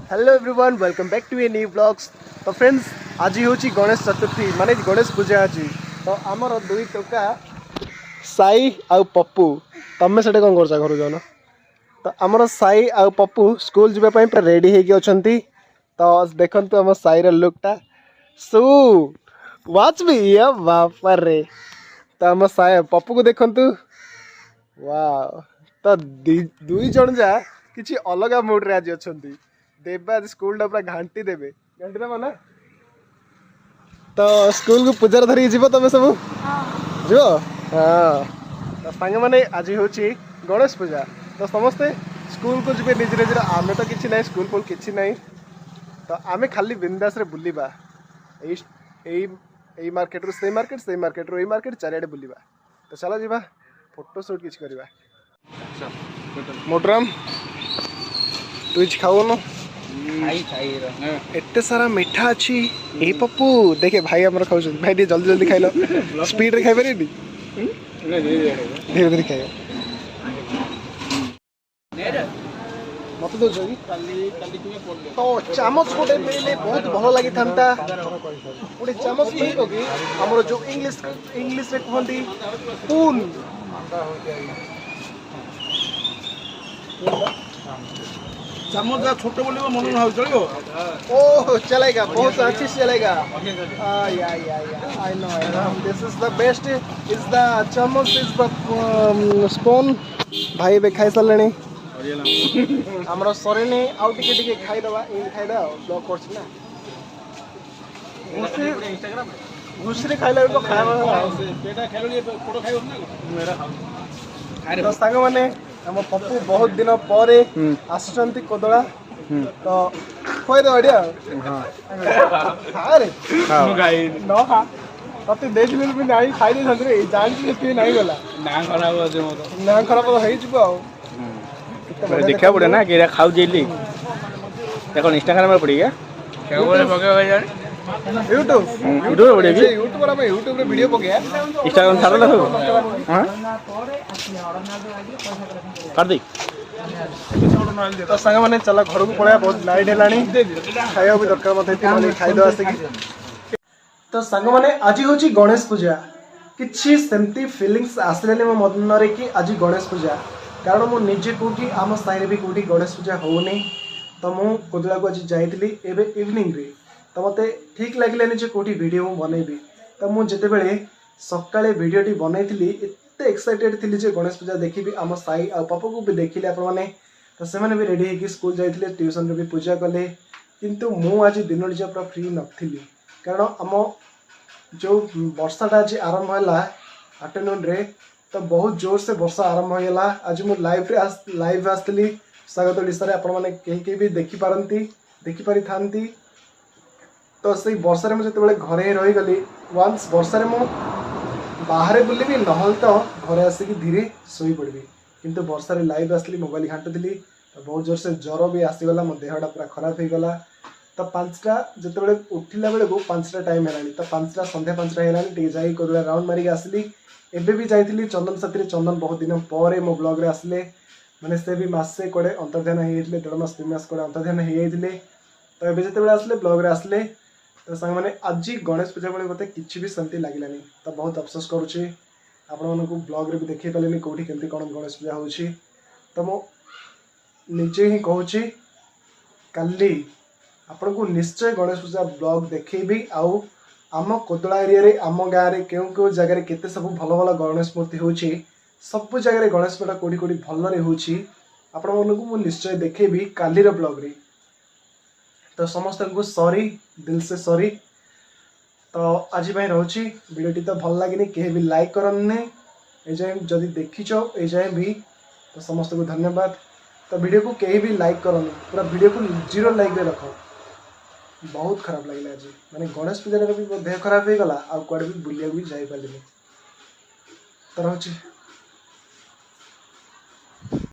Hello everyone welcome back to a new blogs. तो friends आज हूँ गणेश चतुर्थी माने गणेश पूजा आज। तो आमर दुई टोका साई आउ पप्पू तमें से कौन कर घर जान। तो आमर साई आउ पप्पू स्कूल जावाई पूरा रेडी होती। तो देखु आम साईर लुकटा सु वाच भी या बापर रे। तो आम साई पप्पू को देखु वाह। तो दुई जन जा किसी अलग मुड रे आज अच्छा देवे आज स्कूल पूरा घाटी देवे घाटी देव ना। तो स्कूल को पूजार धरिक जीव तुम सब जीव हाँ। तो सांग मैंने आज हूँ गणेश पूजा। तो समस्ते स्कूल को जी निज निजर आम तो किसी ना स्कूल फुल किसी ना। तो आम खाली बिंदास रे बुलवा यही मार्केट रू से मार्केट से मार्केट रू मार्केट चारिआडे बुलवा। तो चलो जी फोटो सुट किसी करवा। मोटराम तु खाऊन एते सारा मिठा अच्छी ए पप्पू देखे भाई आमर खाऊ भाई टे जल्दी जल्दी खाइल स्पीड रे खाई पारे धीरे धीरे खाइल मत दो तो चामच गोटे मिले बहुत भल लगी था। गोटे चामच मिल कि आमर जो इंग्लिश रे कहती पून चामच छोट बोली मन ना चलो। ओह चलेगा बहुत अच्छी से चलेगा। I know this is the best is the चम्मच इज द स्पून भाई बे खाई सारे आमर सरेनी आउ टिके खाईदबा खाईदा ब्लॉग कर ना घुसरी खाइला तो खाइबा सांग माने आम पप्पू बहुत दिन पर आसुचंती कोदला। तो खोद बढ़िया तते देखिले भी नहीं खाई दे जानी नहीं गला ना खराब ना खराब हो देखा पड़े ना कि खाऊ जेली देखो इंस्टाग्राम में पड़ी क्या यूट्यूब यूट्यूब पड़े कि यूट्यूब रे वीडियो पके इंस्टाग्राम छाड़ ला सब हां कर दे। तो संग माने चला घर को पड़े बहुत नाइट हेलानी खाइबा भी दरकार मत हेती खाई दो आसे कि। तो संग माने आज होची गणेश पूजा किछि सेमती फीलिंग्स आसलेनी मो मन रे कि आज गणेश पूजा कारण मु निजे कोठी आम साइरे भी कोठी गणेश पूजा होउनी। तो मु कोदला को आज जाइतली एबे इवनिंग रे। तो मते ठीक लागलेनी जे कोठी वीडियो मु बनेबी। तो मु जते बेले सकाळे वीडियोटी बनैतली एते एक्साइटेड थिली जे गणेश पूजा देखिबी आम साई आ पापा को भी देखिले आपण माने। तो से माने भी रेडी हेकी स्कूल जाइतले ट्यूशन रे भी पूजा कले किंतु मु आज दिन जे पूरा फ्री नथिली कारण आम जो वर्षाटा आज आरंभ होला आफ्टरनून रे। तो बहुत जोर से वर्षा आरंभ होगा। आज मु लाइव आसली स्वागत ओडिशा रे आपण माने केही भी देखि पारंती देखि पारि थांती। तो से वर्षा रे मु जते घरे रही गली वंस वर्षा रे मु बाहर बुलबी नहल तो घरे आसिक धीरे सोई पड़बी किंतु वर्षा रे लाइव आसली मोबाइल घाटुली। तो बहुत जोर से ज्वर भी आसीगला मो देहटा पूरा खराब हो गला। तो 5टा जिते उठिला बेले को 5टा टाइम है तो 5टा संध्या 5टा है जाई कोदला राउंड मारिक आसली। एबे भी जाइली चंदन साथी चंदन बहुत दिन पर मो ब्लॉग रे आसले माने से भी मासे कोड़े अंतर्ध्यान होते 1.5 मास 3 मास कोड़े अंतर्ध्यान होते। तो एबे जिते आसले ब्लॉग रे आसले तो सांग मैंने आज गणेश पूजा बेले मत कि भी सेमती लगे। तो बहुत अफसोस करुच्ची आपण को ब्लॉग रे भी देखी पारे कौटी केमती कौन गणेश पूजा होची। तो मो निजे ही कहूँ काली आपण को निश्चय गणेश पूजा ब्लॉग देखेबी। आउ आम कोदला एरिया रे आम गाँव में क्यों जगह केते सब भल भल गणेश मूर्ति होची सब जगह गणेश पूजा कोड़ी कोड़ी भल होची आपण मन को निश्चय देखेबी कालीर ब्लॉग रे। तो समस्त को सॉरी दिल से सॉरी। तो आज रोची वीडियोटी तो भल लगे कहीं भी लाइक करने एजाए जदि देखीच एजाए भी तो समस्त को धन्यवाद। तो वीडियो को कहीं भी लाइक करनी पूरा वीडियो को 0 लाइक रे रख। बहुत खराब लगे आज माने गणेश पूजा भी देह खराब हो गला आ कुआडे भी बुलिया भी जाई पालिनी। तो रोची।